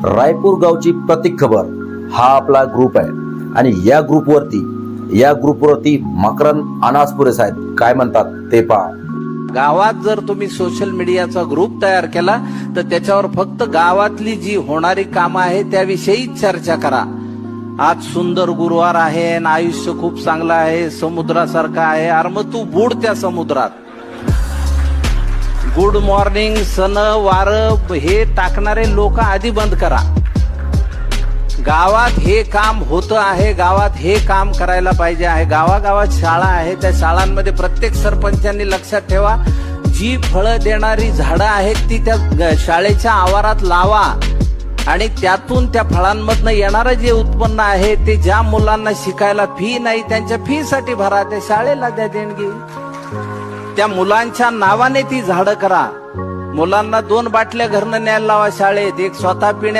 रायपूर गावची प्रतीक खबर हा आपला ग्रुप आहे आणि या ग्रुपवरती मकरंद अनासपुरे साहेब काय म्हणतात ते पहा. गावात जर तुम्ही सोशल मीडियाचा ग्रुप तयार केला तर त्याच्यावर फक्त गावातली जी होणारी कामं आहे त्याविषयी चर्चा करा. आज सुंदर गुरुवार आहे आणि आयुष्य खूप चांगलं आहे, समुद्रासारखं आहे. अरे मग तू बुड त्या समुद्रात. गुड मॉर्निंग, सन वार हे टाकणारे लोक आधी बंद करा. गावात हे काम होतं आहे, गावात हे काम करायला पाहिजे आहे. गावागावात शाळा आहे, त्या शाळांमध्ये प्रत्येक सरपंचांनी लक्षात ठेवा, जी फळं देणारी झाडं आहेत ती त्या शाळेच्या आवारात लावा आणि त्यातून त्या फळांमधनं येणारं जे उत्पन्न आहे ते ज्या मुलांना शिकायला फी नाही त्यांच्या फी साठी भरा, त्या शाळेला द्या देणगी. त्या मुलांच्या नावाने ती झाडं करा. मुलांना 2 बाटल्या घरनं न्यायला लावा शाळेत, एक स्वतः पिण्या